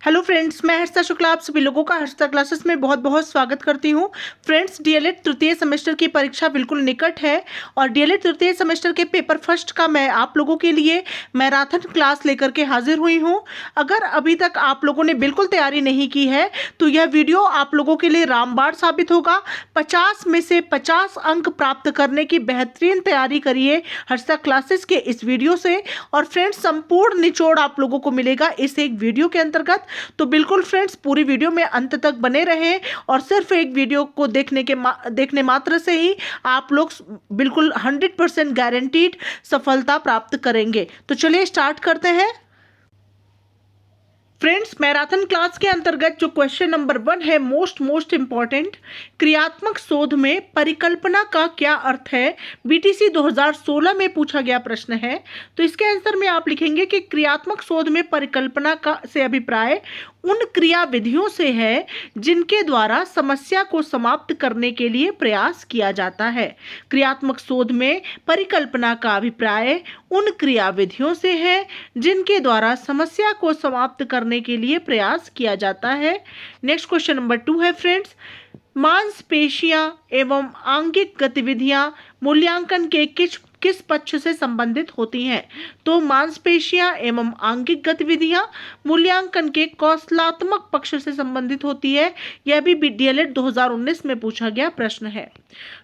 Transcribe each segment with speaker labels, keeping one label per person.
Speaker 1: Hello friends, मैं हर्षिता शुक्ला आप सभी लोगों का हर्षिता क्लासेस में बहुत बहुत स्वागत करती हूं। फ्रेंड्स, डीएलएड तृतीय सेमेस्टर की परीक्षा बिल्कुल निकट है और डीएलएड तृतीय सेमेस्टर के पेपर फर्स्ट का मैं आप लोगों के लिए मैराथन क्लास लेकर के हाजिर हुई हूं। अगर अभी तक आप लोगों ने बिल्कुल तैयारी नहीं की है तो यह वीडियो आप लोगों के लिए रामबाण साबित होगा। 50 में से 50 अंक प्राप्त करने की बेहतरीन तैयारी करिए हर्षिता क्लासेस के इस वीडियो से। और फ्रेंड्स, संपूर्ण निचोड़ आप लोगों को मिलेगा इस एक वीडियो के अंतर्गत। तो बिल्कुल फ्रेंड्स, पूरी वीडियो में अंत तक बने रहें और सिर्फ एक वीडियो को देखने मात्र से ही आप लोग बिल्कुल 100% गारंटीड सफलता प्राप्त करेंगे। तो चलिए स्टार्ट करते हैं। फ्रेंड्स, मैराथन क्लास के अंतर्गत जो क्वेश्चन नंबर 1 है, मोस्ट इंपॉर्टेंट, क्रियात्मक शोध में परिकल्पना का क्या अर्थ है, बीटीसी 2016 में पूछा गया प्रश्न है। तो इसके आंसर में आप लिखेंगे कि क्रियात्मक शोध में परिकल्पना का से अभिप्राय उन क्रिया विधियों से है जिनके द्वारा समस्या को समाप्त करने के लिए प्रयास किया जाता है। क्रियात्मक शोध में परिकल्पना का अभिप्राय उन क्रिया विधियों से है जिनके द्वारा समस्या को समाप्त करने के लिए प्रयास किया जाता है। नेक्स्ट क्वेश्चन नंबर 2 है फ्रेंड्स, मांसपेशियां एवं आंगिक गतिविधियां मूल्यांकन के किस पक्ष से संबंधित होती हैं। तो मांसपेशियां एवं आंगिक गतिविधियां मूल्यांकन के कौशलात्मक पक्ष से संबंधित होती है। यह भी डीएलएड 2019 में पूछा गया प्रश्न है।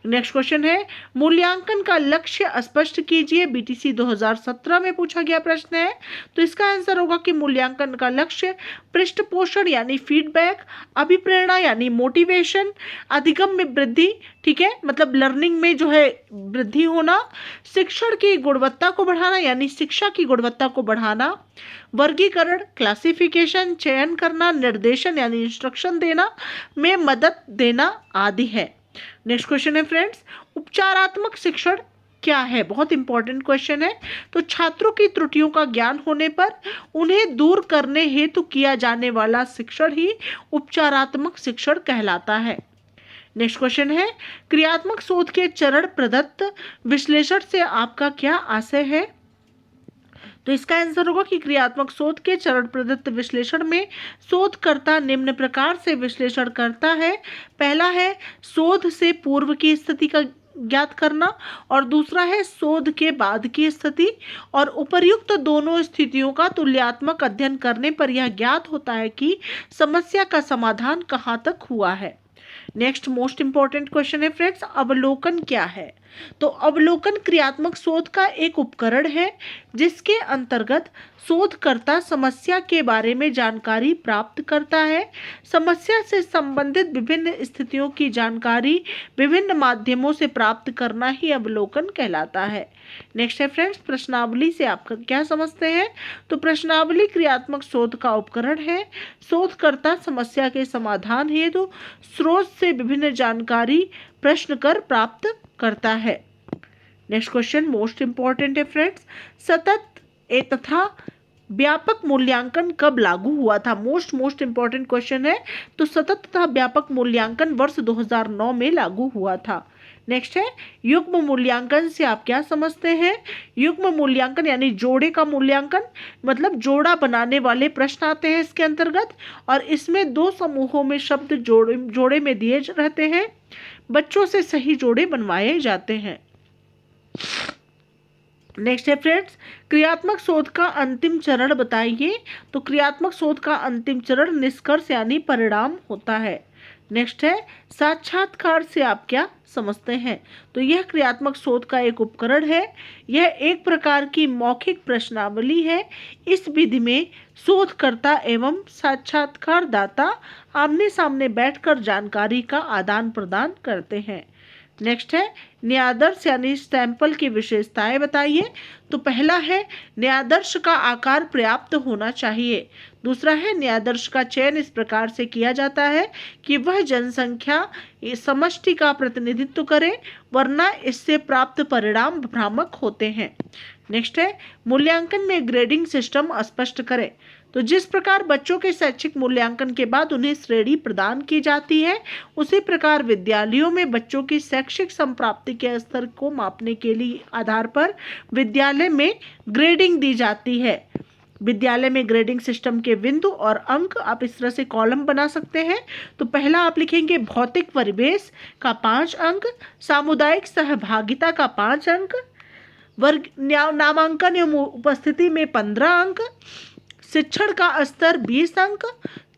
Speaker 1: नेक्स्ट क्वेश्चन है, मूल्यांकन का लक्ष्य स्पष्ट कीजिए, बीटीसी 2017 में पूछा गया प्रश्न है। तो इसका आंसर होगा कि मूल्यांकन का लक्ष्य पृष्ठपोषण यानी फीडबैक, अभिप्रेरणा यानी मोटिवेशन, अधिगम में वृद्धि, ठीक है, मतलब लर्निंग में जो है वृद्धि होना, शिक्षण की गुणवत्ता को बढ़ाना यानी शिक्षा की गुणवत्ता को बढ़ाना, वर्गीकरण क्लासिफिकेशन, चयन करना, निर्देशन यानी इंस्ट्रक्शन देना में मदद देना आदि है। नेक्स्ट क्वेश्चन है फ्रेंड्स, उपचारात्मक शिक्षण क्या है। बहुत इंपॉर्टेंट क्वेश्चन है। तो छात्रों की त्रुटियों का ज्ञान होने पर उन्हें दूर करने हेतु किया जाने वाला शिक्षण ही उपचारात्मक शिक्षण कहलाता है। नेक्स्ट क्वेश्चन है, क्रियात्मक शोध के चरण प्रदत्त विश्लेषण से आपका क्या आशय है। तो इसका आंसर होगा कि क्रियात्मक शोध के चरण प्रदत्त विश्लेषण में शोधकर्ता निम्न प्रकार से विश्लेषण करता है। पहला है शोध से पूर्व की स्थिति का ज्ञात करना और दूसरा है शोध के बाद की स्थिति, और उपर्युक्त दोनों स्थितियों का तुलनात्मक अध्ययन करने पर यह ज्ञात होता है कि समस्या का समाधान कहाँ तक हुआ है। नेक्स्ट मोस्ट इंपॉर्टेंट क्वेश्चन है फ्रेंड्स, अवलोकन क्या है। तो अवलोकन क्रियात्मक शोध का एक उपकरण है जिसके अंतर्गत शोधकर्ता समस्या के बारे में जानकारी प्राप्त करता है। समस्या से संबंधित विभिन्न स्थितियों की जानकारी विभिन्न माध्यमों से प्राप्त करना ही अवलोकन कहलाता है। नेक्स्ट है फ्रेंड्स, प्रश्नावली से आप क्या समझते हैं। तो प्रश्नावली क्रियात्मक शोध का उपकरण है। शोधकर्ता समस्या के समाधान हेतु स्रोत से विभिन्न जानकारी प्रश्न कर प्राप्त करता है। नेक्स्ट क्वेश्चन मोस्ट इंपॉर्टेंट है फ्रेंड्स, सतत तथा व्यापक मूल्यांकन कब लागू हुआ था। मोस्ट इंपॉर्टेंट क्वेश्चन है। तो सतत तथा व्यापक मूल्यांकन वर्ष 2009 में लागू हुआ था। नेक्स्ट है, युग्म मूल्यांकन से आप क्या समझते हैं। युग्म मूल्यांकन यानी जोड़े का मूल्यांकन, मतलब जोड़ा बनाने वाले प्रश्न आते हैं इसके अंतर्गत, और इसमें दो समूहों में शब्द जोड़े में दिए रहते हैं। बच्चों से सही जोड़े बनवाए जाते हैं। नेक्स्ट है फ्रेंड्स, क्रियात्मक शोध का अंतिम चरण बताइए। तो क्रियात्मक शोध का अंतिम चरण निष्कर्ष यानी परिणाम होता है। नेक्स्ट है, साक्षात्कार से आप क्या समझते हैं। तो यह क्रियात्मक शोध का एक उपकरण है। यह एक प्रकार की मौखिक प्रश्नावली है। इस विधि में शोधकर्ता एवं साक्षात्कारदाता आमने सामने बैठकर जानकारी का आदान प्रदान करते हैं। नेक्स्ट है, न्यायादर्श यानी सैंपल की विशेषताएं बताइए। तो पहला है, न्यायादर्श का आकार पर्याप्त होना चाहिए। दूसरा है, न्यायादर्श का चयन इस प्रकार से किया जाता है कि वह जनसंख्या समष्टि का प्रतिनिधित्व करे, वरना इससे प्राप्त परिणाम भ्रामक होते हैं। नेक्स्ट है, मूल्यांकन में ग्रेडिंग सिस्टम स्पष्ट करें। तो जिस प्रकार बच्चों के शैक्षिक मूल्यांकन के बाद उन्हें श्रेणी प्रदान की जाती है, उसी प्रकार विद्यालयों में बच्चों की शैक्षिक संप्राप्ति के स्तर को मापने के लिए आधार पर विद्यालय में ग्रेडिंग दी जाती है। विद्यालय में ग्रेडिंग सिस्टम के बिंदु और अंक आप इस तरह से कॉलम बना सकते हैं। तो पहला आप लिखेंगे भौतिक परिवेश का 5 अंक, सामुदायिक सहभागिता का 5 अंक, वर्ग नामांकन एवं उपस्थिति में 15 अंक, शिक्षण का स्तर 20 अंक,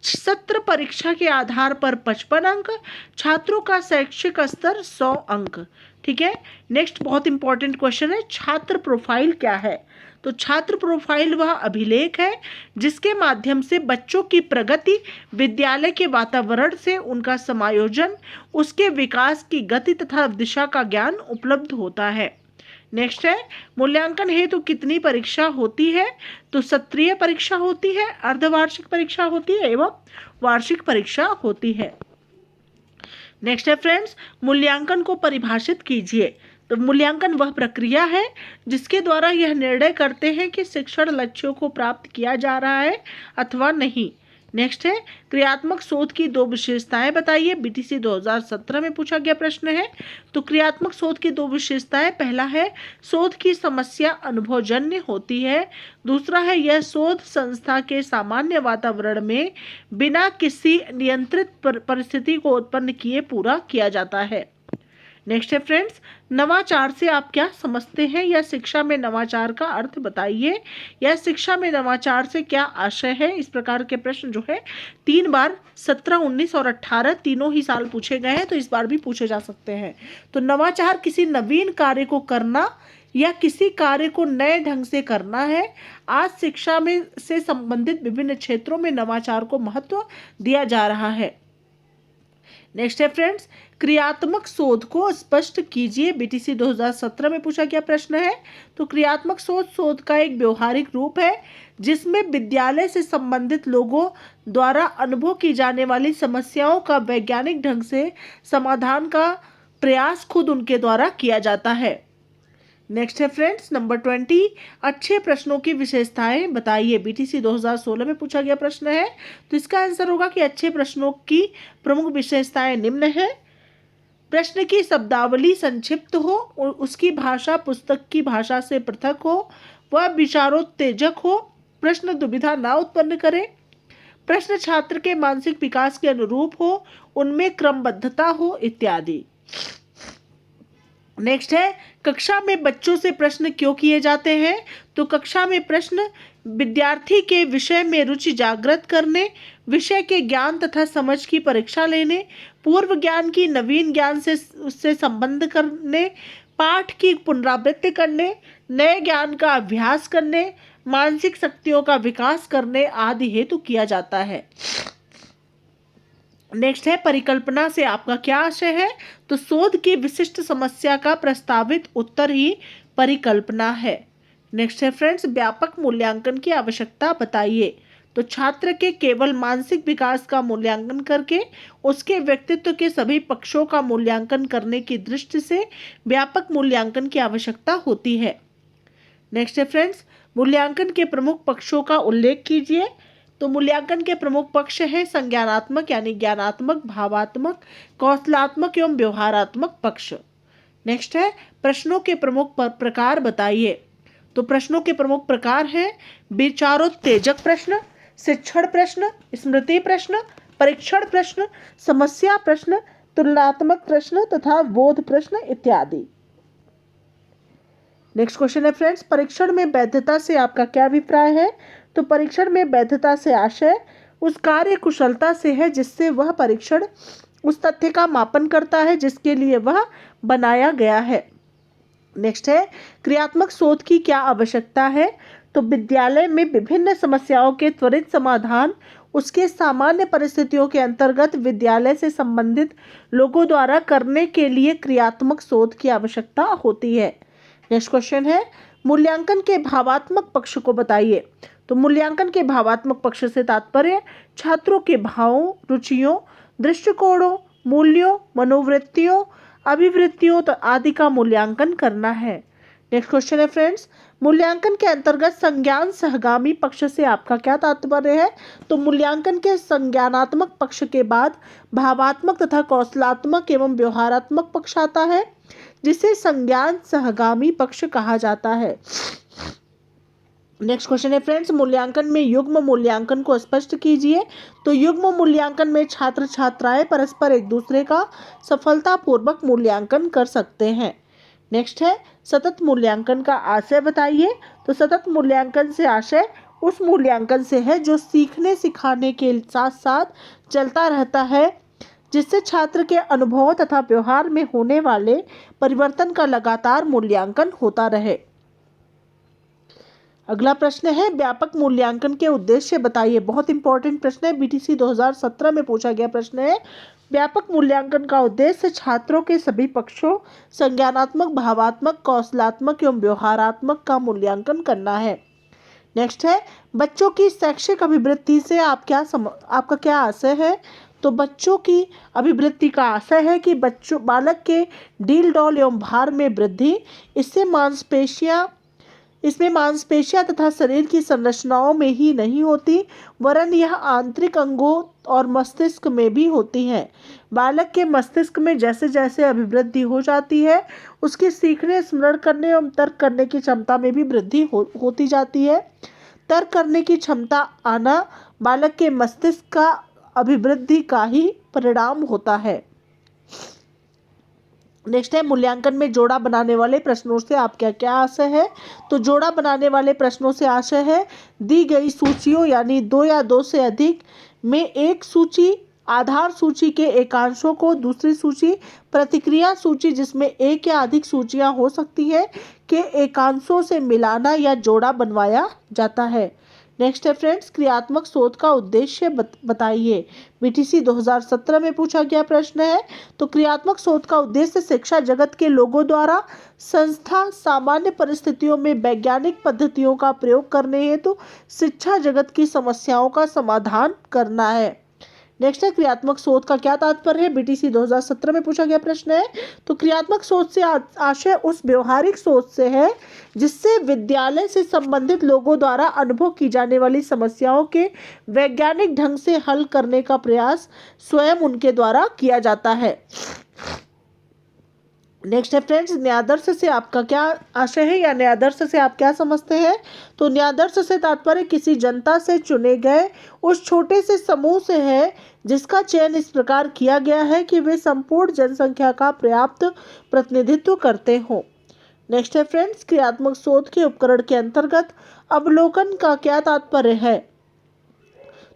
Speaker 1: सत्र परीक्षा के आधार पर 55 अंक, छात्रों का शैक्षिक स्तर 100 अंक। ठीक है। नेक्स्ट बहुत इंपॉर्टेंट क्वेश्चन है, छात्र प्रोफाइल क्या है? तो छात्र प्रोफाइल वह अभिलेख है जिसके माध्यम से बच्चों की प्रगति, विद्यालय के वातावरण से उनका समायोजन, उसके विकास की गति तथा दिशा का ज्ञान उपलब्ध होता है। नेक्स्ट है, मूल्यांकन हेतु कितनी परीक्षा होती है? तो सत्रीय परीक्षा होती है, अर्धवार्षिक परीक्षा होती है एवं वार्षिक परीक्षा होती है। नेक्स्ट है फ्रेंड्स, मूल्यांकन को परिभाषित कीजिए। तो मूल्यांकन वह प्रक्रिया है जिसके द्वारा यह निर्णय करते हैं कि शिक्षण लक्ष्यों को प्राप्त किया जा रहा है अथवा नहीं। नेक्स्ट है, क्रियात्मक शोध की 2 विशेषताएं बताइए। बीटीसी 2017 में पूछा गया प्रश्न है। तो क्रियात्मक शोध की 2 विशेषताएं, पहला है शोध की समस्या अनुभवजन्य होती है, दूसरा है यह शोध संस्था के सामान्य वातावरण में बिना किसी नियंत्रित परिस्थिति को उत्पन्न किए पूरा किया जाता है। नेक्स्ट है फ्रेंड्स, नवाचार से आप क्या समझते हैं या शिक्षा में नवाचार का अर्थ बताइए, या शिक्षा में नवाचार से क्या आशय है। इस प्रकार के प्रश्न जो है 3 बार 17, 19 और 18 तीनों ही साल पूछे गए हैं, तो इस बार भी पूछे जा सकते हैं। तो नवाचार किसी नवीन कार्य को करना या किसी कार्य को नए ढंग से करना है। आज शिक्षा में से संबंधित विभिन्न क्षेत्रों में नवाचार को महत्व दिया जा रहा है। नेक्स्ट है फ्रेंड्स, क्रियात्मक शोध को स्पष्ट कीजिए। बीटीसी 2017 में पूछा गया प्रश्न है। तो क्रियात्मक शोध का एक व्यवहारिक रूप है जिसमें विद्यालय से संबंधित लोगों द्वारा अनुभव की जाने वाली समस्याओं का वैज्ञानिक ढंग से समाधान का प्रयास खुद उनके द्वारा किया जाता है। नेक्स्ट है फ्रेंड्स, नंबर 20, अच्छे प्रश्नों की विशेषताएं बताइए। बीटीसी 2016 में पूछा गया प्रश्न है। तो इसका आंसर होगा कि अच्छे प्रश्नों की प्रमुख विशेषताएं निम्न है। प्रश्न की शब्दावली संक्षिप्त हो, उसकी भाषा पुस्तक की भाषा से पृथक हो, वह विचारोत्तेजक हो, प्रश्न दुविधा ना उत्पन्न करे, प्रश्न छात्र के मानसिक विकास के अनुरूप हो, उनमें क्रमबद्धता हो इत्यादि। नेक्स्ट है, कक्षा में बच्चों से प्रश्न क्यों किए जाते हैं? तो कक्षा में प्रश्न विद्यार्थी के विषय में रुचि जागृत करने, विषय के ज्ञान तथा समझ की परीक्षा लेने, पूर्व ज्ञान की नवीन ज्ञान से उससे संबंध करने, पाठ की पुनरावृत्ति करने, नए ज्ञान का अभ्यास करने, मानसिक शक्तियों का विकास करने आदि हेतु किया जाता है। नेक्स्ट है, परिकल्पना से आपका क्या आशय है? तो शोध की विशिष्ट समस्या का प्रस्तावित उत्तर ही परिकल्पना है। नेक्स्ट है फ्रेंड्स, व्यापक मूल्यांकन की आवश्यकता बताइए। तो छात्र के केवल मानसिक विकास का मूल्यांकन करके उसके व्यक्तित्व के सभी पक्षों का मूल्यांकन करने की दृष्टि से व्यापक मूल्यांकन की आवश्यकता होती है। नेक्स्ट है फ्रेंड्स, मूल्यांकन के प्रमुख पक्षों का उल्लेख कीजिए। तो मूल्यांकन के प्रमुख पक्ष है संज्ञानात्मक यानी ज्ञानात्मक, भावात्मक, कौशलात्मक एवं व्यवहारात्मक पक्ष। नेक्स्ट है, प्रश्नों के प्रमुख प्रकार बताइए। तो प्रश्नों के प्रमुख प्रकार हैं विचारोत्तेजक प्रश्न, शिक्षण प्रश्न, स्मृति प्रश्न, परीक्षण प्रश्न, समस्या प्रश्न, तुलनात्मक प्रश्न तथा बोध प्रश्न इत्यादि। नेक्स्ट क्वेश्चन है फ्रेंड्स, परीक्षण में वैधता से आपका क्या अभिप्राय है? तो परीक्षण में वैधता से आशय उस कार्य कुशलता से है जिससे वह परीक्षण उस तथ्य का मापन करता है जिसके लिए वह बनाया गया है। नेक्स्ट है, क्रियात्मक शोध की क्या आवश्यकता है? तो विद्यालय में विभिन्न समस्याओं के त्वरित समाधान उसके सामान्य परिस्थितियों के अंतर्गत विद्यालय से संबंधित लोगों द्वारा करने के लिए क्रियात्मक शोध की आवश्यकता होती है। नेक्स्ट क्वेश्चन है, मूल्यांकन के भावात्मक पक्ष को बताइए। तो मूल्यांकन के भावात्मक पक्ष से तात्पर्य छात्रों के भावों, रुचियों, दृष्टिकोणों, मूल्यों, मनोवृत्तियों, अभिवृत्तियों आदि का मूल्यांकन करना है। नेक्स्ट क्वेश्चन है फ्रेंड्स, मूल्यांकन के अंतर्गत संज्ञान सहगामी पक्ष से आपका क्या तात्पर्य है? तो मूल्यांकन के संज्ञानात्मक पक्ष के बाद भावात्मक तथा कौशलात्मक एवं व्यवहारात्मक पक्ष आता है जिसे संज्ञान सहगामी पक्ष कहा जाता है। नेक्स्ट क्वेश्चन है फ्रेंड्स, मूल्यांकन में युग्म मूल्यांकन को स्पष्ट कीजिए। तो युग्म मूल्यांकन में छात्र छात्राएं परस्पर एक दूसरे का सफलतापूर्वक मूल्यांकन कर सकते हैं। नेक्स्ट है, सतत मूल्यांकन का आशय बताइए। तो सतत मूल्यांकन से आशय उस मूल्यांकन से है जो सीखने सिखाने के साथ साथ चलता रहता है, जिससे छात्र के अनुभव तथा व्यवहार में होने वाले परिवर्तन का लगातार मूल्यांकन होता रहे। अगला प्रश्न है, व्यापक मूल्यांकन के उद्देश्य बताइए। बहुत इंपॉर्टेंट प्रश्न है, बीटीसी 2017 में पूछा गया प्रश्न है। व्यापक मूल्यांकन का उद्देश्य छात्रों के सभी पक्षों, संज्ञानात्मक, भावात्मक, कौशलात्मक एवं व्यवहारात्मक का मूल्यांकन करना है। नेक्स्ट है, बच्चों की शैक्षिक अभिवृद्धि से आपका क्या आशय है। तो बच्चों की अभिवृद्धि का आशय है कि बालक के डील डॉल एवं भार में वृद्धि, इसमें मांसपेशियां तथा शरीर की संरचनाओं में ही नहीं होती, वरन यह आंतरिक अंगों और मस्तिष्क में भी होती हैं। बालक के मस्तिष्क में जैसे जैसे अभिवृद्धि हो जाती है, उसकी सीखने, स्मरण करने एवं तर्क करने की क्षमता में भी वृद्धि होती जाती है। तर्क करने की क्षमता आना बालक के मस्तिष्क का अभिवृद्धि का ही परिणाम होता है। नेक्स्ट है, मूल्यांकन में जोड़ा बनाने वाले प्रश्नों से आपका क्या आशय है। तो जोड़ा बनाने वाले प्रश्नों से आशय है, दी गई सूचियों यानी 2 या 2 से अधिक में एक सूची, आधार सूची के एकांशों को दूसरी सूची, प्रतिक्रिया सूची जिसमें एक या अधिक सूचियां हो सकती हैं के एकांशों से मिलाना या जोड़ा बनवाया जाता है। नेक्स्ट है फ्रेंड्स, क्रियात्मक शोध का उद्देश्य बताइए। बीटीसी 2017 में पूछा गया प्रश्न है। तो क्रियात्मक शोध का उद्देश्य शिक्षा जगत के लोगों द्वारा संस्था सामान्य परिस्थितियों में वैज्ञानिक पद्धतियों का प्रयोग करने हेतु शिक्षा जगत की समस्याओं का समाधान करना है। नेक्स्ट है, क्रियात्मक शोध का क्या तात्पर्य है। बीटीसी 2017 में पूछा गया प्रश्न है। तो क्रियात्मक शोध से आशय उस व्यवहारिक सोच से है जिससे विद्यालय से संबंधित लोगों द्वारा अनुभव की जाने वाली समस्याओं के वैज्ञानिक ढंग से हल करने का प्रयास स्वयं उनके द्वारा किया जाता है। नेक्स्ट है फ्रेंड्स, न्यायादर्श से आपका क्या आशय है या न्यायादर्श से आप क्या समझते हैं। तो न्यायादर्श से तात्पर्य किसी जनता से चुने गए उस छोटे से समूह से है जिसका चयन इस प्रकार किया गया है कि वे संपूर्ण जनसंख्या का पर्याप्त प्रतिनिधित्व करते हों। नेक्स्ट है फ्रेंड्स, क्रियात्मक शोध के उपकरण के अंतर्गत अवलोकन का क्या तात्पर्य है।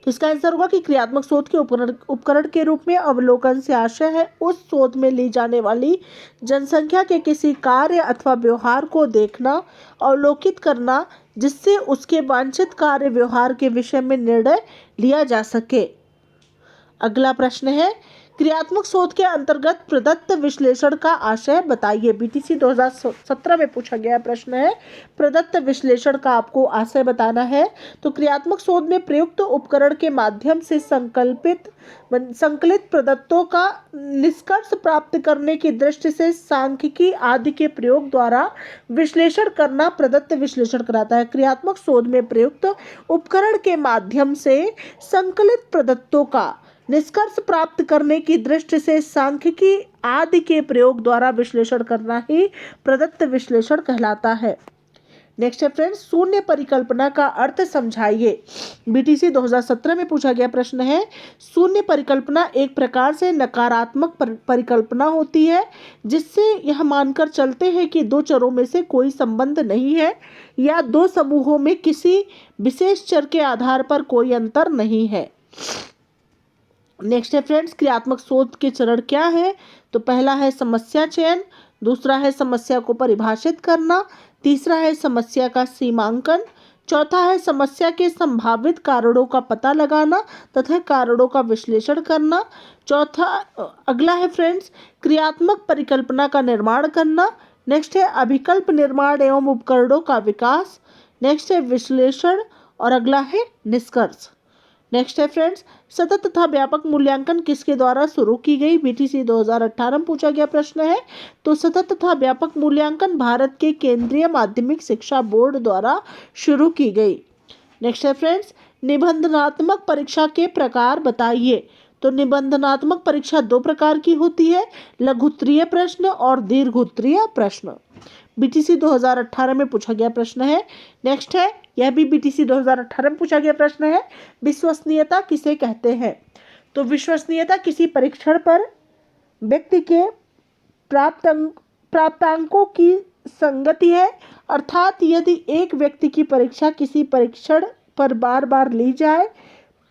Speaker 1: तो इसका आंसर होगा कि क्रियात्मक शोध के उपकरण के रूप में अवलोकन से आशय है उस शोध में ली जाने वाली जनसंख्या के किसी कार्य अथवा व्यवहार को देखना, अवलोकित करना, जिससे उसके वांछित कार्य व्यवहार के विषय में निर्णय लिया जा सके। अगला प्रश्न है, क्रियात्मक शोध के अंतर्गत प्रदत्त विश्लेषण का आशय बताइए। बीटीसी 2017 में पूछा गया प्रश्न है, प्रदत्त विश्लेषण का आपको आशय बताना है। तो क्रियात्मक शोध में प्रयुक्त उपकरण के माध्यम से संकलित प्रदत्तों का निष्कर्ष प्राप्त करने की दृष्टि से सांख्यिकी आदि के प्रयोग द्वारा विश्लेषण करना प्रदत्त विश्लेषण कराता है। क्रियात्मक शोध में प्रयुक्त उपकरण के माध्यम से संकलित प्रदत्तों का निष्कर्ष प्राप्त करने की दृष्टि से सांख्यिकी आदि के प्रयोग द्वारा विश्लेषण करना ही प्रदत्त विश्लेषण कहलाता है। नेक्स्ट है फ्रेंड्स, शून्य परिकल्पना का अर्थ समझाइए। बीटीसी 2017 में पूछा गया प्रश्न है। शून्य परिकल्पना एक प्रकार से नकारात्मक परिकल्पना होती है जिससे यह मानकर चलते हैं कि दो चरों में से कोई संबंध नहीं है या दो समूहों में किसी विशेष चर के आधार पर कोई अंतर नहीं है। नेक्स्ट है फ्रेंड्स, क्रियात्मक शोध के चरण क्या है। तो पहला है समस्या चयन, दूसरा है समस्या को परिभाषित करना, तीसरा है समस्या का सीमांकन, चौथा है समस्या के संभावित कारणों का पता लगाना तथा कारणों का विश्लेषण करना। अगला है फ्रेंड्स, क्रियात्मक परिकल्पना का निर्माण करना। नेक्स्ट है अभिकल्प निर्माण एवं उपकरणों का विकास। नेक्स्ट है विश्लेषण और अगला है निष्कर्ष। नेक्स्ट है फ्रेंड्स, सतत तथा व्यापक मूल्यांकन किसके द्वारा शुरू की गई। बीटीसी 2018 में पूछा गया प्रश्न है। तो सतत तथा व्यापक मूल्यांकन भारत के केंद्रीय माध्यमिक शिक्षा बोर्ड द्वारा शुरू की गई। नेक्स्ट है फ्रेंड्स, निबंधनात्मक परीक्षा के प्रकार बताइए। तो निबंधनात्मक परीक्षा दो प्रकार की होती है, लघुत्तरीय प्रश्न और दीर्घोत्तरीय प्रश्न। बीटीसी 2018 में पूछा गया प्रश्न है। नेक्स्ट है यह भी बीटीसी 2018 में पूछा गया प्रश्न है। विश्वसनीयता किसे कहते हैं? तो विश्वसनीयता किसी परीक्षण पर व्यक्ति के प्राप्तांकों की संगति है। अर्थात यदि एक व्यक्ति की परीक्षा किसी परीक्षण पर बार बार ली जाए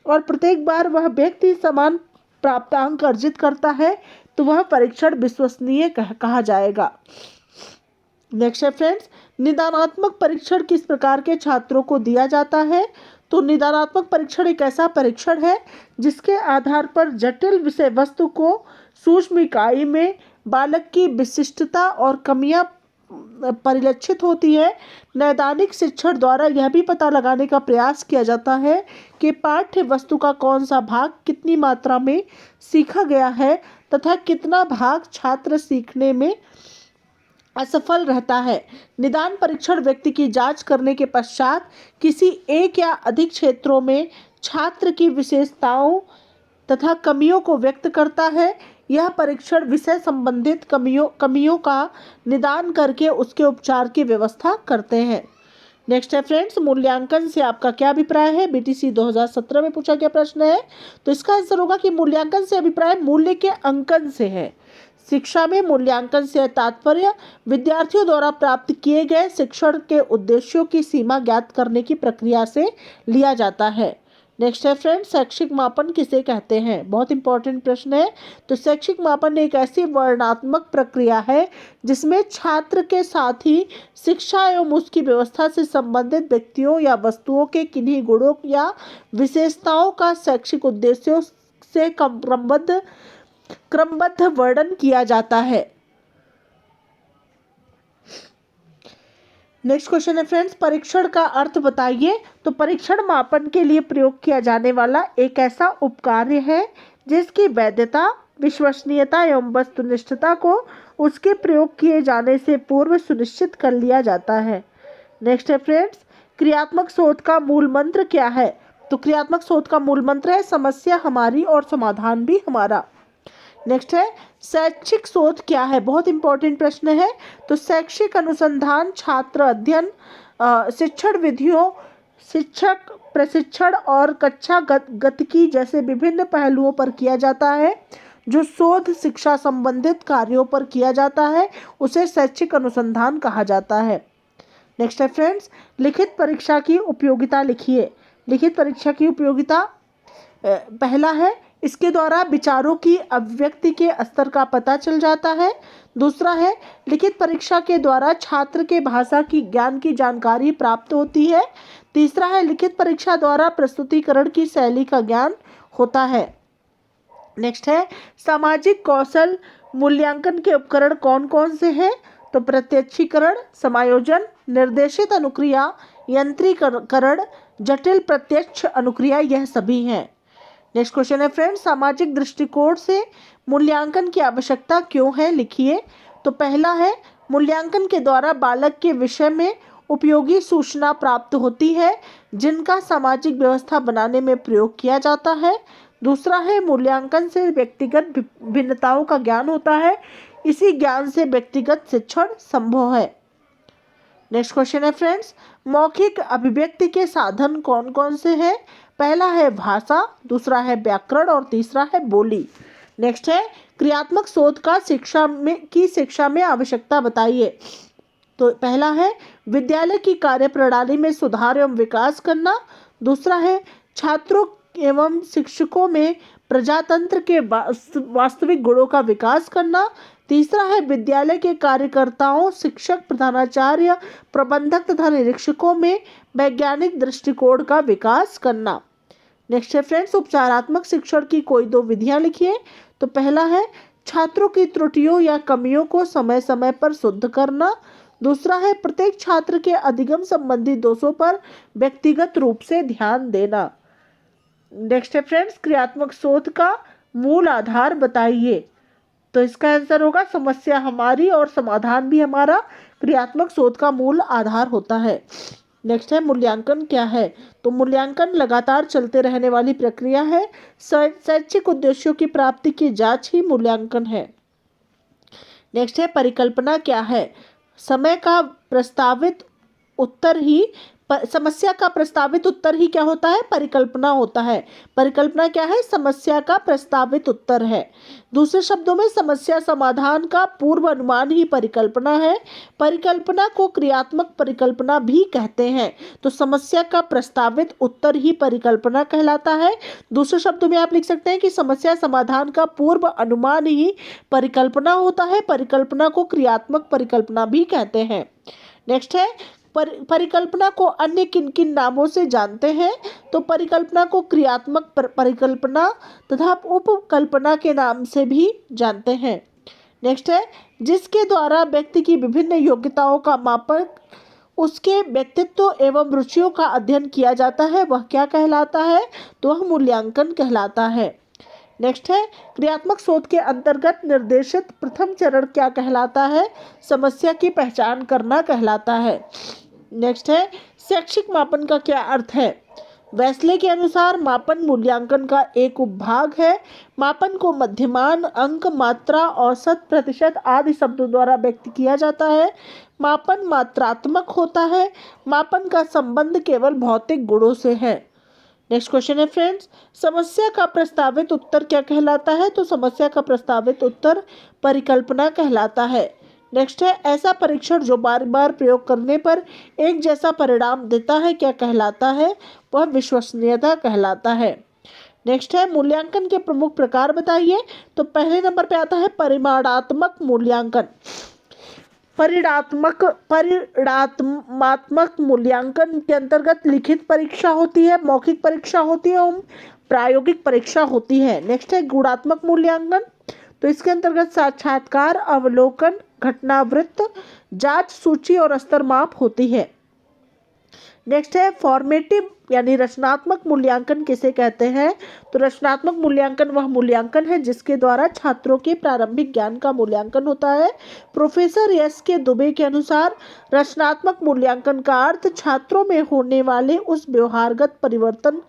Speaker 1: और प्रत्येक बार वह व्यक्ति समान प्राप्तांक अर्जित करता है तो वह परीक्षण विश्वसनीय कहा जाएगा। नेक्स्ट है फ्रेंड्स, निदानात्मक परीक्षण किस प्रकार के छात्रों को दिया जाता है? तो निदानात्मक परीक्षण एक ऐसा परीक्षण है जिसके आधार पर जटिल विषय वस्तु को सूक्ष्म इकाई में बालक की विशिष्टता और कमियां परिलक्षित होती है। नैदानिक शिक्षण द्वारा यह भी पता लगाने का प्रयास किया जाता है कि पाठ्य वस्तु का कौन सा भाग कितनी मात्रा में सीखा गया है तथा कितना भाग छात्र सीखने में असफल रहता है। निदान परीक्षण व्यक्ति की जांच करने के पश्चात किसी एक या अधिक क्षेत्रों में छात्र की विशेषताओं तथा कमियों को व्यक्त करता है। यह परीक्षण विषय संबंधित कमियों का निदान करके उसके उपचार की व्यवस्था करते हैं। नेक्स्ट है फ्रेंड्स, मूल्यांकन से आपका क्या अभिप्राय है? बीटीसी 2017 में पूछा गया प्रश्न है। तो इसका आंसर होगा कि मूल्यांकन से अभिप्राय मूल्य के अंकन से है। शिक्षा में मूल्यांकन से तात्पर्य विद्यार्थियों द्वारा प्राप्त किए गए शिक्षण के उद्देश्यों की सीमा ज्ञात करने की प्रक्रिया से लिया जाता है। नेक्स्ट है फ्रेंड्स, शैक्षिक मापन किसे कहते हैं? बहुत इंपॉर्टेंट प्रश्न है। तो शैक्षिक मापन एक ऐसी वर्णनात्मक प्रक्रिया है जिसमें छात्र के साथ ही शिक्षा एवं उसकी व्यवस्था से संबंधित व्यक्तियों या वस्तुओं के किन्हीं गुणों या विशेषताओं का शैक्षिक उद्देश्यों से क्रमबद्ध वर्णन किया जाता है। नेक्स्ट क्वेश्चन है फ्रेंड्स, परीक्षण का अर्थ बताइए। तो परीक्षण मापन के लिए प्रयोग किया जाने वाला एक ऐसा उपकार्य है जिसकी वैधता, विश्वसनीयता एवं वस्तुनिष्ठता को उसके प्रयोग किए जाने से पूर्व सुनिश्चित कर लिया जाता है। नेक्स्ट है फ्रेंड्स, क्रियात्मक शोध का मूल मंत्र क्या है? तो क्रियात्मक शोध का मूल मंत्र है समस्या हमारी और समाधान भी हमारा। नेक्स्ट है, शैक्षिक शोध क्या है? बहुत इंपॉर्टेंट प्रश्न है। तो शैक्षिक अनुसंधान छात्र अध्ययन, शिक्षण विधियों, शिक्षक प्रशिक्षण और कक्षा गतिकी जैसे विभिन्न पहलुओं पर किया जाता है। जो शोध शिक्षा संबंधित कार्यों पर किया जाता है उसे शैक्षिक अनुसंधान कहा जाता है। नेक्स्ट है फ्रेंड्स, लिखित परीक्षा की उपयोगिता लिखिए। लिखित परीक्षा की उपयोगिता पहला है, इसके द्वारा विचारों की अभिव्यक्ति के स्तर का पता चल जाता है। दूसरा है, लिखित परीक्षा के द्वारा छात्र के भाषा की ज्ञान की जानकारी प्राप्त होती है। तीसरा है, लिखित परीक्षा द्वारा प्रस्तुतिकरण की शैली का ज्ञान होता है। नेक्स्ट है, सामाजिक कौशल मूल्यांकन के उपकरण कौन कौन से हैं? तो प्रत्यक्षीकरण, समायोजन, निर्देशित अनुक्रिया, यंत्रीकरण, जटिल प्रत्यक्ष अनुक्रिया, यह सभी हैं। नेक्स्ट क्वेश्चन है फ्रेंड्स, सामाजिक दृष्टिकोण से मूल्यांकन की आवश्यकता क्यों है? लिखिए। तो पहला है, मूल्यांकन के द्वारा बालक के विषय में उपयोगी सूचना प्राप्त होती है जिनका सामाजिक व्यवस्था बनाने में प्रयोग किया जाता है। दूसरा है, मूल्यांकन से व्यक्तिगत भिन्नताओं का ज्ञान होता है, इसी ज्ञान से व्यक्तिगत शिक्षण संभव है। नेक्स्ट क्वेश्चन है फ्रेंड्स, मौखिक अभिव्यक्ति के साधन कौन कौन से हैं? पहला है भाषा, दूसरा है व्याकरण और तीसरा है बोली। नेक्स्ट है, क्रियात्मक शोध का शिक्षा में आवश्यकता बताइए। तो पहला है, विद्यालय की कार्यप्रणाली में सुधार एवं विकास करना। दूसरा है, छात्रों एवं शिक्षकों में प्रजातंत्र के वास्तविक गुणों का विकास करना। तीसरा है, विद्यालय के कार्यकर्ताओं, शिक्षक, प्रधानाचार्य, प्रबंधक तथा निरीक्षकों में वैज्ञानिक दृष्टिकोण का विकास करना। नेक्स्ट है फ्रेंड्स, उपचारात्मक शिक्षण की कोई दो विधियां लिखिए। तो पहला है, छात्रों की त्रुटियों या कमियों को समय समय पर शुद्ध करना। दूसरा है, प्रत्येक छात्र के अधिगम संबंधी दोषों पर व्यक्तिगत रूप से ध्यान देना। नेक्स्ट है फ्रेंड्स, क्रियात्मक शोध का मूल आधार बताइए। तो इसका आंसर होगा समस्या हमारी और समाधान भी हमारा क्रियात्मक शोध का मूल आधार होता है। नेक्स्ट है, मूल्यांकन क्या है? तो मूल्यांकन लगातार चलते रहने वाली प्रक्रिया है। शैक्षिक उद्देश्यों की प्राप्ति की जांच ही मूल्यांकन है। नेक्स्ट है, परिकल्पना क्या है? समय का प्रस्तावित उत्तर ही समस्या का प्रस्तावित उत्तर ही क्या होता है? परिकल्पना होता है। परिकल्पना क्या है? समस्या का प्रस्तावित उत्तर है। दूसरे शब्दों में समस्या समाधान का पूर्व अनुमान ही परिकल्पना है। परिकल्पना को क्रियात्मक परिकल्पना भी कहते हैं। तो समस्या का प्रस्तावित उत्तर ही परिकल्पना कहलाता है। दूसरे शब्दों में आप लिख सकते हैं कि समस्या समाधान का पूर्व अनुमान ही परिकल्पना होता है। परिकल्पना को क्रियात्मक परिकल्पना भी कहते हैं। नेक्स्ट है, परिकल्पना को अन्य किन किन नामों से जानते हैं? तो परिकल्पना को क्रियात्मक परिकल्पना तथा उपकल्पना के नाम से भी जानते हैं। नेक्स्ट है, जिसके द्वारा व्यक्ति की विभिन्न योग्यताओं का मापन, उसके व्यक्तित्व एवं रुचियों का अध्ययन किया जाता है, वह क्या कहलाता है? तो वह मूल्यांकन कहलाता है। नेक्स्ट है, क्रियात्मक शोध के अंतर्गत निर्देशित प्रथम चरण क्या कहलाता है? समस्या की पहचान करना कहलाता है। नेक्स्ट है, शैक्षिक मापन का क्या अर्थ है? वेस्ले के अनुसार मापन मूल्यांकन का एक उपभाग है। मापन को मध्यमान, अंक, मात्रा, औसत, प्रतिशत आदि शब्दों द्वारा व्यक्त किया जाता है। मापन मात्रात्मक होता है। मापन का संबंध केवल भौतिक गुणों से है। नेक्स्ट क्वेश्चन है फ्रेंड्स, समस्या का प्रस्तावित उत्तर क्या कहलाता है? तो समस्या का प्रस्तावित उत्तर परिकल्पना कहलाता है। नेक्स्ट है, ऐसा परीक्षण जो बार बार प्रयोग करने पर एक जैसा परिणाम देता है क्या कहलाता है? वह विश्वसनीयता कहलाता है। नेक्स्ट है, मूल्यांकन के प्रमुख प्रकार बताइए। तो पहले नंबर पे आता है परिमाणात्मक मूल्यांकन। परिणात्मक मूल्यांकन के अंतर्गत लिखित परीक्षा होती है, मौखिक परीक्षा होती है और प्रायोगिक परीक्षा होती है। नेक्स्ट है गुणात्मक मूल्यांकन। तो इसके अंतर्गत साक्षात्कार, अवलोकन, घटनावृत्त, जांच, सूची और स्तर माप होती है। नेक्स्ट है फॉर्मेटिव यानी रचनात्मक मूल्यांकन किसे कहते हैं? तो रचनात्मक मूल्यांकन वह मूल्यांकन है जिसके द्वारा छात्रों के प्रारंभिक ज्ञान का मूल्यांकन होता है। प्रोफेसर एस के दुबे के अनुसार रचनात्मक मूल्यांकन का अर्थ छात्रों में होने वाले उस व्यवहारगत परिवर्तन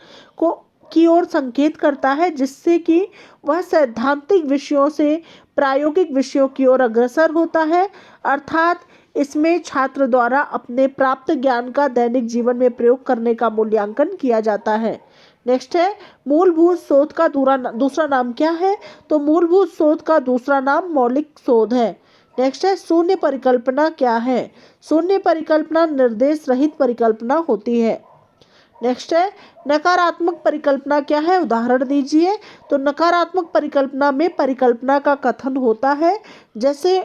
Speaker 1: की ओर संकेत करता है जिससे कि वह सैद्धांतिक विषयों से प्रायोगिक विषयों की ओर अग्रसर होता है। अर्थात इसमें छात्र द्वारा अपने प्राप्त ज्ञान का दैनिक जीवन में प्रयोग करने का मूल्यांकन किया जाता है। नेक्स्ट है मूलभूत शोध का दूसरा नाम क्या है? तो मूलभूत शोध का दूसरा नाम मौलिक शोध है। नेक्स्ट है शून्य परिकल्पना क्या है? शून्य परिकल्पना निर्देश रहित परिकल्पना होती है। नेक्स्ट है नकारात्मक परिकल्पना क्या है? उदाहरण दीजिए। तो नकारात्मक परिकल्पना में परिकल्पना का कथन होता है जैसे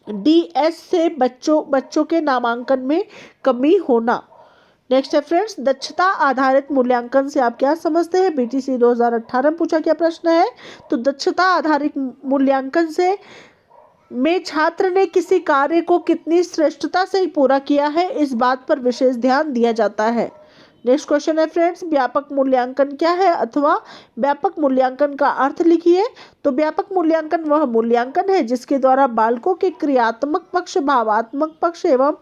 Speaker 1: MDS से बच्चों के नामांकन में कमी होना। नेक्स्ट है फ्रेंड्स दक्षता आधारित मूल्यांकन से आप क्या समझते हैं? BTC 2018 में पूछा गया प्रश्न है। तो दक्षता आधारित मूल्यांकन से में छात्र ने किसी कार्य को कितनी श्रेष्ठता से पूरा किया है इस बात पर विशेष ध्यान दिया जाता है। नेक्स्ट क्वेश्चन है फ्रेंड्स व्यापक मूल्यांकन क्या है अथवा व्यापक मूल्यांकन का अर्थ लिखिए। तो व्यापक मूल्यांकन वह मूल्यांकन है जिसके द्वारा बालकों के क्रियात्मक पक्ष, भावात्मक पक्ष एवं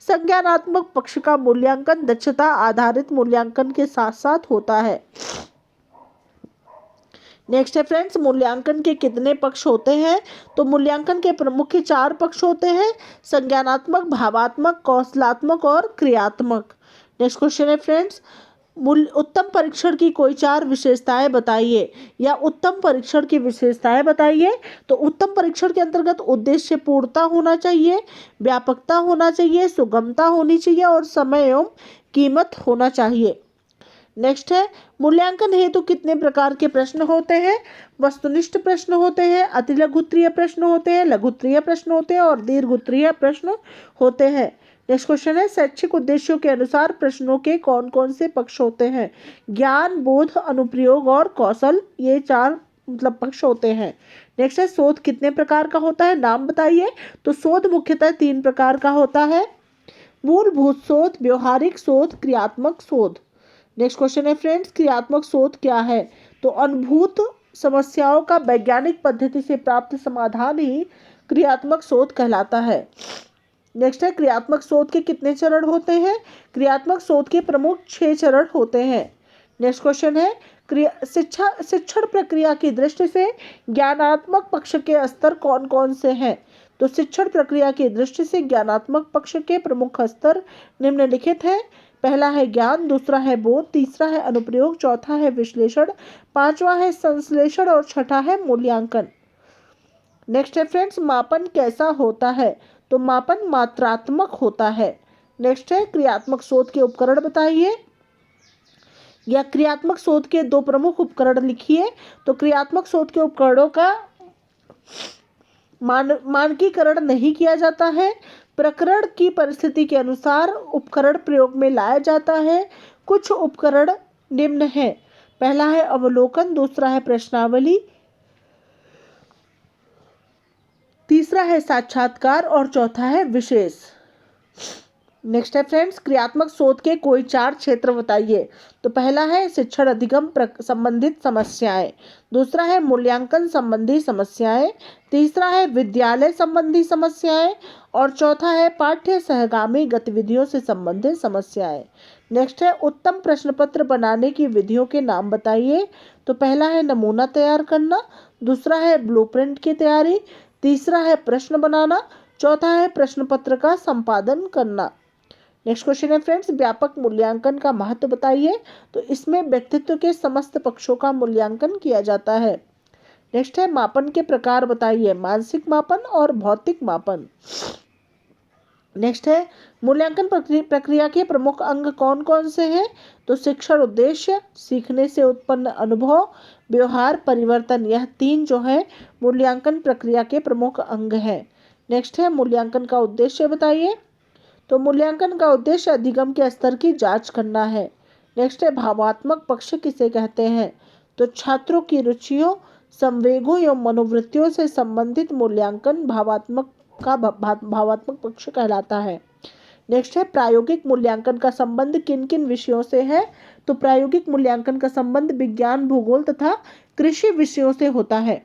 Speaker 1: संज्ञानात्मक पक्ष का मूल्यांकन दक्षता आधारित मूल्यांकन के साथ साथ होता है। नेक्स्ट है फ्रेंड्स मूल्यांकन के कितने पक्ष होते हैं? तो मूल्यांकन के प्रमुख 4 पक्ष होते हैं, संज्ञानात्मक, भावात्मक, कौशलात्मक और क्रियात्मक। नेक्स्ट क्वेश्चन है फ्रेंड्स उत्तम परीक्षण की कोई 4 विशेषताएं बताइए या उत्तम परीक्षण की विशेषताएं बताइए। तो उत्तम परीक्षण के अंतर्गत उद्देश्य पूर्णता होना चाहिए, व्यापकता होना चाहिए, सुगमता होनी चाहिए और समय एवं कीमत होना चाहिए। नेक्स्ट है मूल्यांकन हेतु कितने प्रकार के प्रश्न होते हैं? वस्तुनिष्ठ प्रश्न होते हैं, अतिलघुत्तरीय प्रश्न होते हैं, लघुत्तरीय प्रश्न होते हैं और दीर्घोत्तरीय प्रश्न होते हैं। नेक्स्ट क्वेश्चन है शैक्षिक उद्देश्यों के अनुसार प्रश्नों के कौन कौन से पक्ष होते हैं? ज्ञान, बोध, अनुप्रयोग और कौशल, ये 4 पक्ष होते हैं। नेक्स्ट है शोध कितने प्रकार का होता है? नाम बताइए। तो शोध मुख्यतः 3 प्रकार का होता है, मूलभूत शोध, व्यवहारिक शोध, क्रियात्मक शोध। नेक्स्ट क्वेश्चन है फ्रेंड्स क्रियात्मक शोध क्या है? तो अनुभूत समस्याओं का वैज्ञानिक पद्धति से प्राप्त समाधान ही क्रियात्मक शोध कहलाता है। नेक्स्ट है क्रियात्मक शोध के कितने चरण होते हैं? क्रियात्मक शोध के प्रमुख 6 चरण होते हैं। नेक्स्ट क्वेश्चन है शिक्षण प्रक्रिया की दृष्टि से ज्ञानात्मक पक्ष के स्तर कौन कौन से हैं? तो शिक्षण प्रक्रिया की दृष्टि से ज्ञानात्मक पक्ष के प्रमुख स्तर निम्नलिखित है। पहला है ज्ञान, दूसरा है बोध, तीसरा है अनुप्रयोग, चौथा है विश्लेषण, पांचवा है संश्लेषण और छठा है मूल्यांकन। नेक्स्ट है फ्रेंड्स, मापन कैसा होता है? तो मापन मात्रात्मक होता है। नेक्स्ट है क्रियात्मक शोध के उपकरण बताइए, या क्रियात्मक शोध के दो प्रमुख उपकरण लिखिए। तो क्रियात्मक शोध के उपकरणों का मानकीकरण नहीं किया जाता है। प्रकरण की परिस्थिति के अनुसार उपकरण प्रयोग में लाया जाता है। कुछ उपकरण निम्न है। पहला है अवलोकन, दूसरा है प्रश्नावली, तीसरा है साक्षात्कार और चौथा है विशेष। नेक्स्ट है फ्रेंड्स, क्रियात्मक शोध के कोई 4 क्षेत्र बताइए। तो पहला है शिक्षण अधिगम संबंधित समस्याएं, दूसरा है मूल्यांकन संबंधी समस्याएं, तीसरा है विद्यालय संबंधी समस्याएं और चौथा है पाठ्य सहगामी गतिविधियों से संबंधित समस्याएं। नेक्स्ट है उत्तम प्रश्न पत्र बनाने की विधियों के नाम बताइए। तो पहला है नमूना तैयार करना, दूसरा है ब्लूप्रिंट की तैयारी, तीसरा है प्रश्न बनाना, चौथा है प्रश्न पत्र का संपादन करना। नेक्स्ट क्वेश्चन है फ्रेंड्स, व्यापक मूल्यांकन का महत्व बताइए। तो इसमें व्यक्तित्व के समस्त पक्षों का मूल्यांकन किया जाता है। नेक्स्ट है मापन के प्रकार बताइए, मानसिक मापन और भौतिक मापन। नेक्स्ट है मूल्यांकन प्रक्रिया के प्रमुख अंग कौन कौन से हैं? तो शिक्षण उद्देश्य, सीखने से उत्पन्न अनुभव, व्यवहार परिवर्तन, यह 3 जो है मूल्यांकन प्रक्रिया के प्रमुख अंग हैं। नेक्स्ट है मूल्यांकन का उद्देश्य बताइए। तो मूल्यांकन का उद्देश्य अधिगम के स्तर की जांच करना है। नेक्स्ट है भावात्मक पक्ष किसे कहते हैं? तो छात्रों की रुचियों, संवेगों एवं मनोवृत्तियों से संबंधित मूल्यांकन भावात्मक पक्ष कहलाता है। नेक्स्ट है प्रायोगिक मूल्यांकन का संबंध किन किन विषयों से है? तो प्रायोगिक मूल्यांकन का संबंध विज्ञान, भूगोल तथा कृषि विषयों से होता है।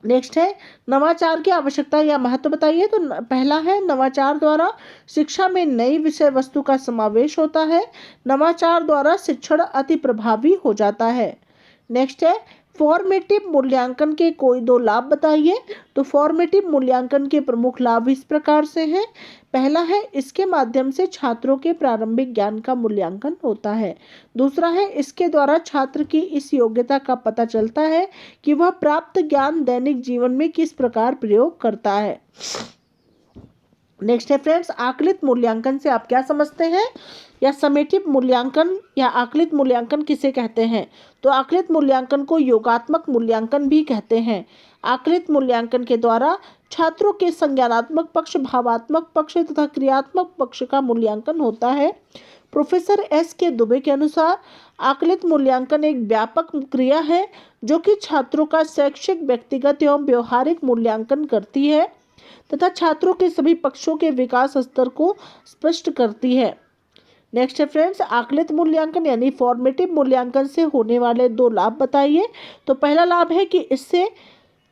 Speaker 1: नेक्स्ट है नवाचार की आवश्यकता या महत्व बताइए। तो पहला है नवाचार द्वारा शिक्षा में नई विषय वस्तु का समावेश होता है। नवाचार द्वारा शिक्षण अति प्रभावी हो जाता है। नेक्स्ट है फॉर्मेटिव मूल्यांकन के कोई 2 लाभ बताइए। तो फॉर्मेटिव मूल्यांकन के प्रमुख लाभ इस प्रकार से हैं। पहला है इसके माध्यम से छात्रों के प्रारंभिक ज्ञान का मूल्यांकन होता है। दूसरा है इसके द्वारा छात्र की इस योग्यता का पता चलता है कि वह प्राप्त ज्ञान दैनिक जीवन में किस प्रकार प्रयोग करता है। नेक्स्ट है फ्रेंड्स, आकलित मूल्यांकन से आप क्या समझते हैं? या समेटिव मूल्यांकन या आकलित मूल्यांकन किसे कहते हैं? तो आकलित मूल्यांकन को योगात्मक मूल्यांकन भी कहते हैं। आकलित मूल्यांकन के द्वारा छात्रों के संज्ञानात्मक पक्ष, भावात्मक पक्ष तथा क्रियात्मक पक्ष का मूल्यांकन होता है। Professor S.K. दुबे के अनुसार आकलित मूल्यांकन एक व्यापक क्रिया है जो कि छात्रों का शैक्षिक, व्यक्तिगत एवं व्यवहारिक मूल्यांकन करती है तथा छात्रों के सभी पक्षों के विकास स्तर को स्पष्ट करती है। नेक्स्ट है फ्रेंड्स, आकलित मूल्यांकन यानी फॉर्मेटिव मूल्यांकन से होने वाले 2 लाभ बताइए। तो पहला लाभ है कि इससे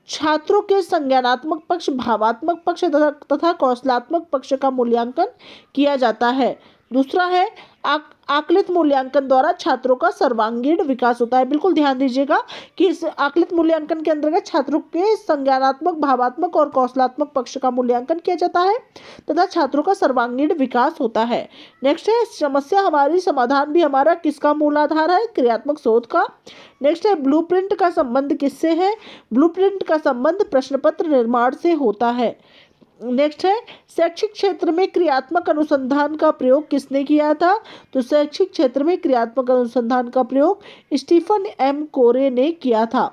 Speaker 1: छात्रों के संज्ञानात्मक पक्ष, भावात्मक पक्ष तथा कौशलात्मक पक्ष का मूल्यांकन किया जाता है। दूसरा है आकलित मूल्यांकन द्वारा छात्रों का सर्वांगीण विकास होता है। बिल्कुल ध्यान दीजिएगा कि इस आकलित मूल्यांकन के अंतर्गत छात्रों के संज्ञानात्मक, भावात्मक और कौशलात्मक पक्ष का मूल्यांकन किया जाता है तथा छात्रों का सर्वांगीण विकास होता है। नेक्स्ट है समस्या हमारी, समाधान भी हमारा, किसका मूलाधार है? क्रियात्मक शोध का। नेक्स्ट है ब्लूप्रिंट का संबंध किससे है? ब्लूप्रिंट का संबंध प्रश्न पत्र निर्माण से होता है। नेक्स्ट है शैक्षिक क्षेत्र में क्रियात्मक अनुसंधान का प्रयोग किसने किया था? तो शैक्षिक क्षेत्र में क्रियात्मक अनुसंधान का प्रयोग स्टीफन M. कोरे ने किया था।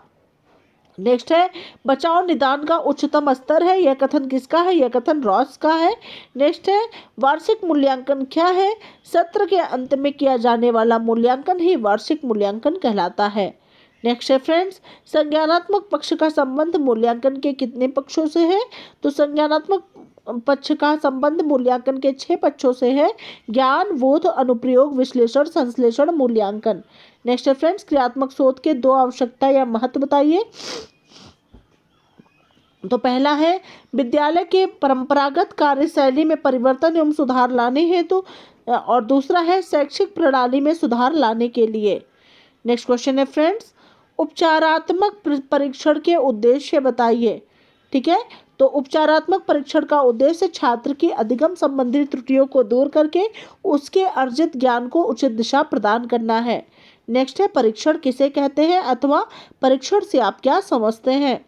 Speaker 1: नेक्स्ट है बचाव निदान का उच्चतम स्तर है, यह कथन किसका है? यह कथन रॉस का है। नेक्स्ट है वार्षिक मूल्यांकन क्या है? सत्र के अंत में किया जाने वाला मूल्यांकन ही वार्षिक मूल्यांकन कहलाता है। नेक्स्ट है फ्रेंड्स, संज्ञानात्मक पक्ष का संबंध मूल्यांकन के कितने पक्षों से है? तो संज्ञानात्मक पक्ष का संबंध मूल्यांकन के 6 पक्षों से है। ज्ञान, बोध, अनुप्रयोग, विश्लेषण, संश्लेषण, मूल्यांकन। नेक्स्ट है फ्रेंड्स, क्रियात्मक शोध के 2 आवश्यकता या महत्व बताइए। तो पहला है विद्यालय के परंपरागत कार्यशैली में परिवर्तन एवं सुधार लाने हेतु, और दूसरा है शैक्षिक प्रणाली में सुधार लाने के लिए। नेक्स्ट क्वेश्चन है फ्रेंड्स, उपचारात्मक परीक्षण के उद्देश्य बताइए। ठीक है, तो उपचारात्मक परीक्षण का उद्देश्य छात्र की अधिगम संबंधी त्रुटियों को दूर करके उसके अर्जित ज्ञान को उचित दिशा प्रदान करना है। नेक्स्ट है परीक्षण किसे कहते हैं अथवा परीक्षण से आप क्या समझते हैं।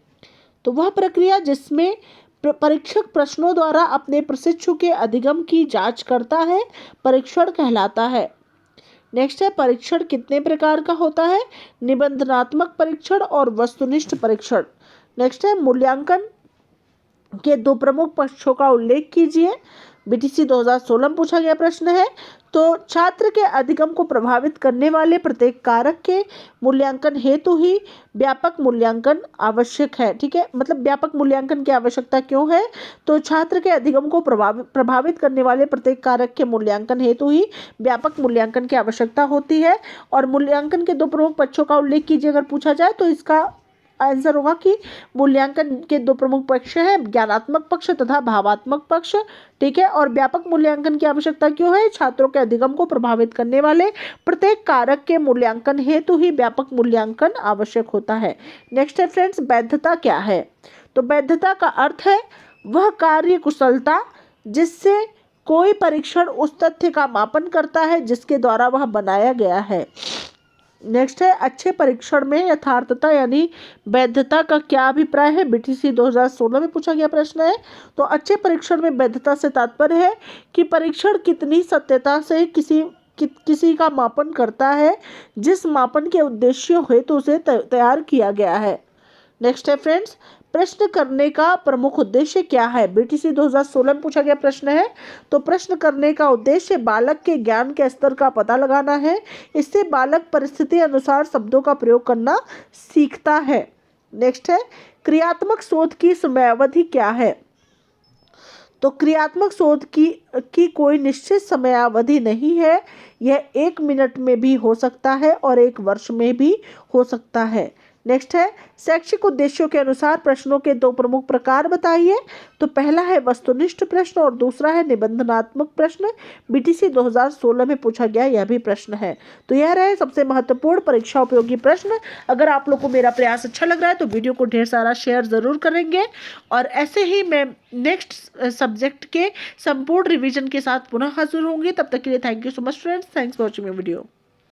Speaker 1: तो वह प्रक्रिया जिसमें परीक्षक प्रश्नों द्वारा अपने प्रशिक्षु के अधिगम की जांच करता है परीक्षण कहलाता है। नेक्स्ट है परीक्षण कितने प्रकार का होता है, निबंधनात्मक परीक्षण और वस्तुनिष्ठ परीक्षण। नेक्स्ट है मूल्यांकन के दो प्रमुख पक्षों का उल्लेख कीजिए। बीटीसी 2016 में पूछा गया प्रश्न है। तो छात्र के अधिगम को प्रभावित करने वाले प्रत्येक कारक के मूल्यांकन हेतु ही व्यापक मूल्यांकन आवश्यक है। ठीक है, मतलब व्यापक मूल्यांकन की आवश्यकता क्यों है, तो छात्र के अधिगम को प्रभावित करने वाले प्रत्येक कारक के मूल्यांकन हेतु ही व्यापक मूल्यांकन की आवश्यकता होती है। और मूल्यांकन के दो प्रमुख पक्षों का उल्लेख कीजिए अगर पूछा जाए तो इसका आंसर होगा कि मूल्यांकन के दो प्रमुख पक्ष हैं, ज्ञानात्मक पक्ष तथा भावात्मक पक्ष। ठीक है, और व्यापक मूल्यांकन की आवश्यकता क्यों है, छात्रों के अधिगम को प्रभावित करने वाले प्रत्येक कारक के मूल्यांकन हेतु ही व्यापक मूल्यांकन आवश्यक होता है। नेक्स्ट है फ्रेंड्स, वैधता क्या है। तो वैधता का अर्थ है वह कार्य कुशलता जिससे कोई परीक्षण उस तथ्य का मापन करता है जिसके द्वारा वह बनाया गया है। नेक्स्ट है अच्छे परीक्षण में यथार्थता यानी वैधता का क्या अभिप्राय है, बीटीसी 2016 में पूछा गया प्रश्न है। तो अच्छे परीक्षण में वैधता से तात्पर्य है कि परीक्षण कितनी सत्यता से किसी का मापन करता है जिस मापन के उद्देश्य हेतु उसे तैयार किया गया है। नेक्स्ट है फ्रेंड्स, प्रश्न करने का प्रमुख उद्देश्य क्या है, बीटीसी 2016 में पूछा गया प्रश्न है। तो प्रश्न करने का उद्देश्य बालक के ज्ञान के स्तर का पता लगाना है। इससे बालक परिस्थिति अनुसार शब्दों का प्रयोग करना सीखता है। नेक्स्ट है क्रियात्मक शोध की समयावधि क्या है। तो क्रियात्मक शोध की कोई निश्चित समयावधि नहीं है, यह 1 मिनट में भी हो सकता है और 1 वर्ष में भी हो सकता है। नेक्स्ट है शैक्षिक उद्देश्यों के अनुसार प्रश्नों के दो प्रमुख प्रकार बताइए। तो पहला है वस्तुनिष्ठ प्रश्न और दूसरा है निबंधनात्मक प्रश्न। बीटीसी 2016 में पूछा गया यह भी प्रश्न है। तो यह रहे सबसे महत्वपूर्ण परीक्षा उपयोगी प्रश्न। अगर आप लोग को मेरा प्रयास अच्छा लग रहा है तो वीडियो को ढेर सारा शेयर जरूर करेंगे और ऐसे ही मैं नेक्स्ट सब्जेक्ट के संपूर्ण रिविजन के साथ पुनः हाजिर होंगी। तब तक के लिए thank you so much friends, thanks for watching my video.